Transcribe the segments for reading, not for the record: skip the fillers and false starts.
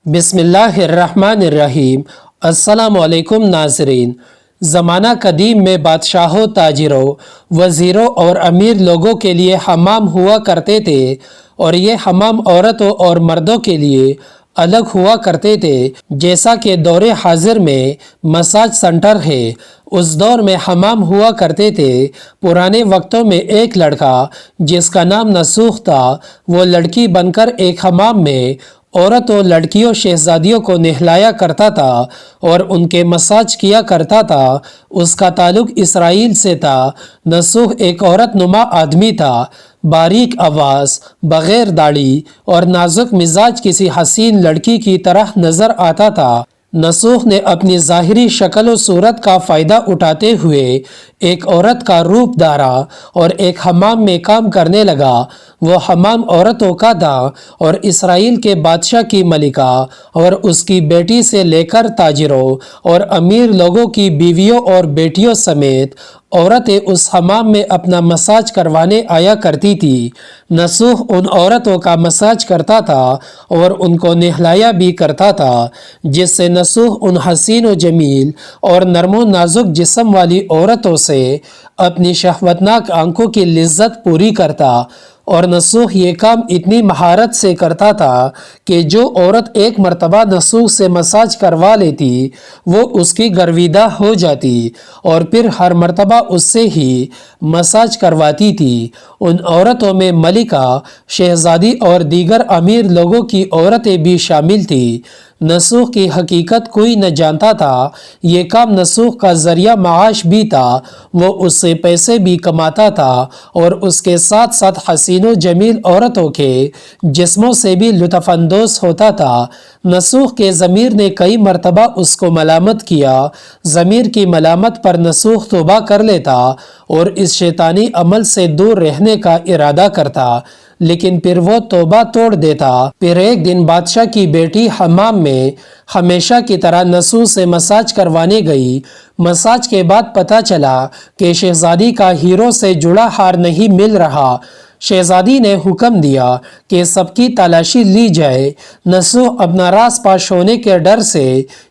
بسم اللہ الرحمن الرحیم۔ السلام علیکم ناظرین۔ زمانہ قدیم میں بادشاہوں، تاجروں، وزیروں اور امیر لوگوں کے لیے حمام ہوا کرتے تھے، اور یہ حمام عورتوں اور مردوں کے لیے الگ ہوا کرتے تھے، جیسا کہ دور حاضر میں مساج سنٹر ہے۔ اس دور میں حمام ہوا کرتے تھے۔ پرانے وقتوں میں ایک لڑکا جس کا نام نسوخ تھا، وہ لڑکی بن کر ایک حمام میں عورتوں، لڑکیوں، شہزادیوں کو نہلایا کرتا تھا اور ان کے مساج کیا کرتا تھا۔ اس کا تعلق اسرائیل سے تھا۔ نسوخ ایک عورت نما آدمی تھا، باریک آواز، بغیر داڑھی اور نازک مزاج کسی حسین لڑکی کی طرح نظر آتا تھا۔ نسوخ نے اپنی ظاہری شکل و صورت کا فائدہ اٹھاتے ہوئے ایک عورت کا روپ دھارا اور ایک حمام میں کام کرنے لگا۔ وہ حمام عورتوں کا تھا اور اسرائیل کے بادشاہ کی ملکہ اور اس کی بیٹی سے لے کر تاجروں اور امیر لوگوں کی بیویوں اور بیٹیوں سمیت عورتیں اس حمام میں اپنا مساج کروانے آیا کرتی تھی۔ نسوخ ان عورتوں کا مساج کرتا تھا اور ان کو نہلایا بھی کرتا تھا، جس سے نسوخ ان حسین و جمیل اور نرم و نازک جسم والی عورتوں سے اپنی شہوتناک آنکھوں کی لذت پوری کرتا۔ اور نسوخ یہ کام اتنی مہارت سے کرتا تھا کہ جو عورت ایک مرتبہ نسوخ سے مساج کروا لیتی وہ اس کی گرویدہ ہو جاتی اور پھر ہر مرتبہ اس سے ہی مساج کرواتی تھی۔ ان عورتوں میں ملکہ، شہزادی اور دیگر امیر لوگوں کی عورتیں بھی شامل تھیں۔ نسوخ کی حقیقت کوئی نہ جانتا تھا۔ یہ کام نسوخ کا ذریعہ معاش بھی تھا۔ وہ اس سے پیسے بھی کماتا تھا اور اس کے ساتھ ساتھ حسین و جمیل عورتوں کے جسموں سے بھی لطف اندوز ہوتا تھا۔ نسوخ کے ضمیر نے کئی مرتبہ اس کو ملامت کیا۔ ضمیر کی ملامت پر نسوخ توبہ کر لیتا اور اس شیطانی عمل سے دور رہنے کا ارادہ کرتا، لیکن پھر وہ توبہ توڑ دیتا۔ پھر ایک دن بادشاہ کی بیٹی حمام میں ہمیشہ کی طرح نسوخ سے مساج کروانے گئی۔ مساج کے بعد پتہ چلا کہ شہزادی کا ہیروں سے جڑا ہار نہیں مل رہا۔ شہزادی نے حکم دیا کہ سب کی تلاشی لی جائے۔ نسوخ اپنا راز پاش ہونے کے ڈر سے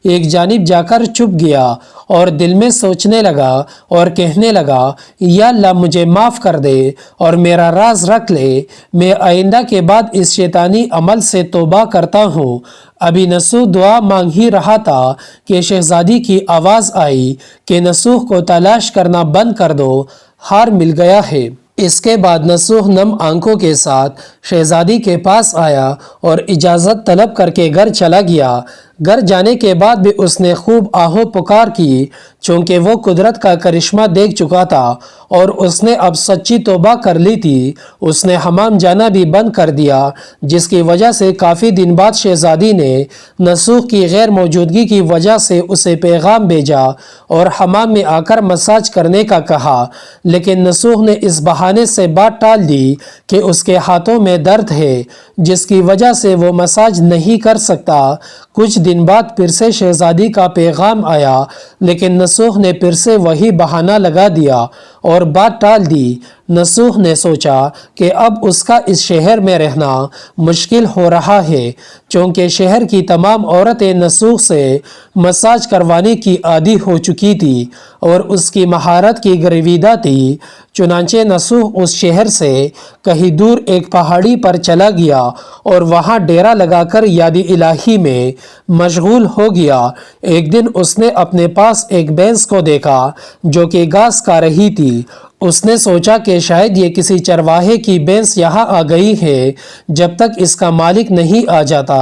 ایک جانب جا کر چھپ گیا اور دل میں سوچنے لگا اور کہنے لگا، یا اللہ مجھے معاف کر دے اور میرا راز رکھ لے۔ میں آئندہ کے بعد اس شیطانی عمل سے توبہ کرتا ہوں۔ ابھی نسوخ دعا مانگ ہی رہا تھا کہ شہزادی کی آواز آئی کہ نسوخ کو تلاش کرنا بند کر دو، ہار مل گیا ہے۔ اس کے بعد نسوخ نم آنکھوں کے ساتھ شہزادی کے پاس آیا اور اجازت طلب کر کے گھر چلا گیا۔ گھر جانے کے بعد بھی اس نے خوب آہو پکار کی، چونکہ وہ قدرت کا کرشمہ دیکھ چکا تھا اور اس نے اب سچی توبہ کر لی تھی۔ اس نے حمام جانا بھی بند کر دیا، جس کی وجہ سے کافی دن بعد شہزادی نے نسوخ کی غیر موجودگی کی وجہ سے اسے پیغام بھیجا اور حمام میں آ کر مساج کرنے کا کہا، لیکن نسوخ نے اس بہانے سے بات ٹال دی کہ اس کے ہاتھوں میں درد ہے، جس کی وجہ سے وہ مساج نہیں کر سکتا۔ کچھ دن بعد پھر سے شہزادی کا پیغام آیا، لیکن نسوخ نے پھر سے وہی بہانہ لگا دیا اور بات ٹال دی۔ نسوخ نے سوچا کہ اب اس کا اس شہر میں رہنا مشکل ہو رہا ہے، چونکہ شہر کی تمام عورتیں نسوخ سے مساج کروانے کی عادی ہو چکی تھی اور اس کی مہارت کی گرویدہ تھی۔ چنانچہ نسوخ اس شہر سے کہیں دور ایک پہاڑی پر چلا گیا اور وہاں ڈیرا لگا کر یاد الہی میں مشغول ہو گیا۔ ایک دن اس نے اپنے پاس ایک بھینس کو دیکھا جو کہ گھاس کھا رہی تھی۔ اس نے سوچا کہ شاید یہ کسی چرواہے کی بھینس یہاں آ گئی ہے۔ جب تک اس کا مالک نہیں آ جاتا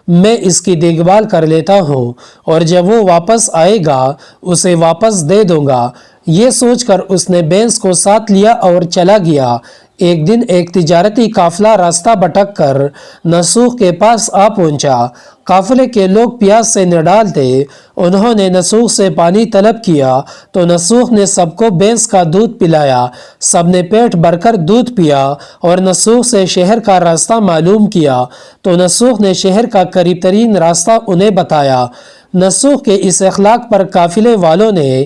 میں اس کی دیکھ بھال کر لیتا ہوں اور جب وہ واپس آئے گا اسے واپس دے دوں گا۔ یہ سوچ کر اس نے بھینس کو ساتھ لیا اور چلا گیا۔ ایک دن ایک تجارتی قافلہ راستہ بھٹک کر نسوخ کے پاس آ پہنچا۔ قافلے کے لوگ پیاس سے نڈال تھے۔ انہوں نے نسوخ سے پانی طلب کیا تو نسوخ نے سب کو بھینس کا دودھ پلایا۔ سب نے پیٹ بھر کر دودھ پیا اور نسوخ سے شہر کا راستہ معلوم کیا تو نسوخ نے شہر کا قریب ترین راستہ انہیں بتایا۔ نسوخ کے اس اخلاق پر قافلے والوں نے